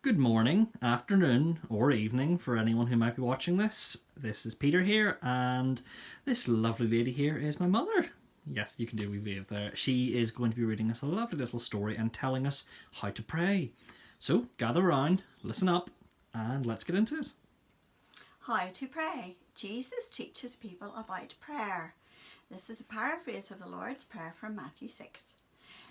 Good morning, afternoon, or evening for anyone who might be watching this. This is Peter here, and this lovely lady here is my mother. Yes, you can do a wee wave there. She is going to be reading us a lovely little story and telling us how to pray. So gather around, listen up, and let's get into it. How to pray. Jesus teaches people about prayer. This is a paraphrase of the Lord's Prayer from Matthew 6.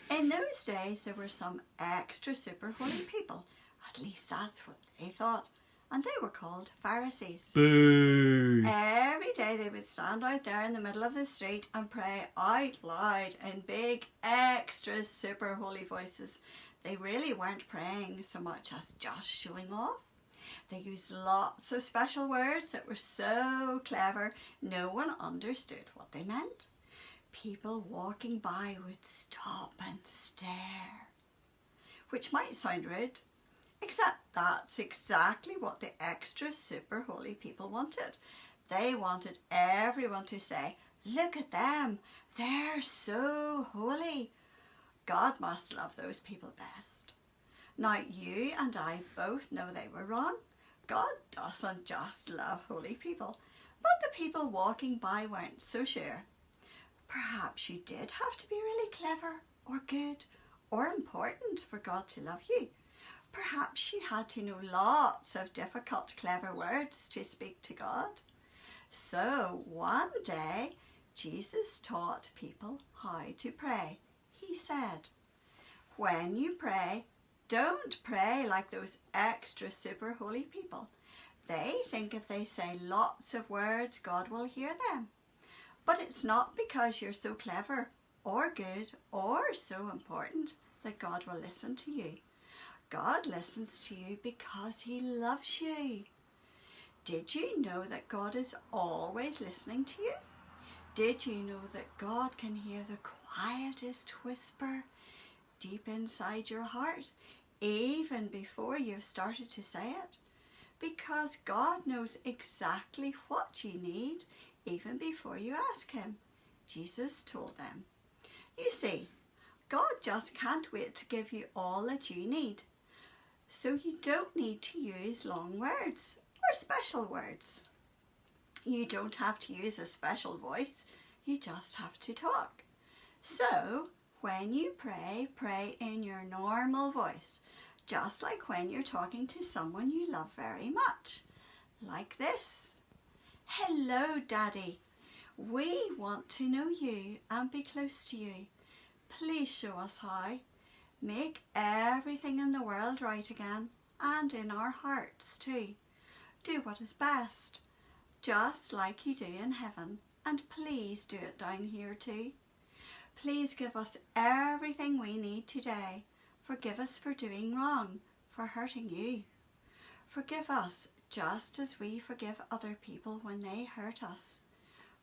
In those days there were some extra super holy people. At least that's what they thought. And they were called Pharisees. Boo! Every day they would stand out there in the middle of the street and pray out loud in big, extra super holy voices. They really weren't praying so much as just showing off. They used lots of special words that were so clever no one understood what they meant. People walking by would stop and stare, which might sound rude, except that's exactly what the extra super holy people wanted. They wanted everyone to say, "Look at them, they're so holy. God must love those people best." Now you and I both know they were wrong. God doesn't just love holy people, but the people walking by weren't so sure. Perhaps you did have to be really clever or good or important for God to love you. Perhaps you had to know lots of difficult, clever words to speak to God. So one day, Jesus taught people how to pray. He said, "When you pray, don't pray like those extra super holy people. They think if they say lots of words, God will hear them. But it's not because you're so clever or good or so important that God will listen to you. God listens to you because He loves you." Did you know that God is always listening to you? Did you know that God can hear the quietest whisper deep inside your heart, even before you've started to say it? Because God knows exactly what you need, even before you ask Him. Jesus told them. You see, God just can't wait to give you all that you need. So you don't need to use long words or special words. You don't have to use a special voice. You just have to talk. So when you pray, pray in your normal voice, just like when you're talking to someone you love very much. Like this. "Hello, Daddy. We want to know you and be close to you. Please show us how. Make everything in the world right again, and in our hearts too. Do what is best, just like you do in heaven, and please do it down here too. Please give us everything we need today. Forgive us for doing wrong, for hurting you. Forgive us just as we forgive other people when they hurt us.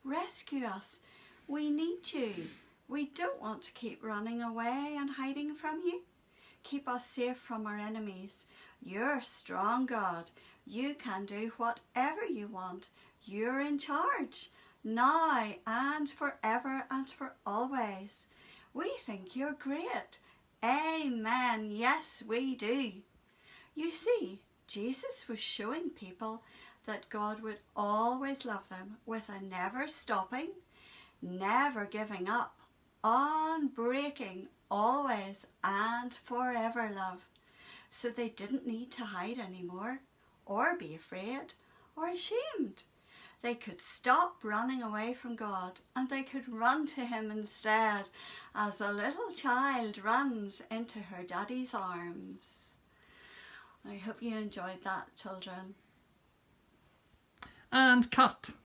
Rescue us. We need you. We don't want to keep running away and hiding from you. Keep us safe from our enemies. You're strong, God. You can do whatever you want. You're in charge, now and forever and for always. We think you're great. Amen. Yes, we do." You see, Jesus was showing people that God would always love them with a never stopping, never giving up, unbreaking, always and forever love. So they didn't need to hide anymore, or be afraid, or ashamed. They could stop running away from God and they could run to Him instead, as a little child runs into her daddy's arms. I hope you enjoyed that, children. And cut!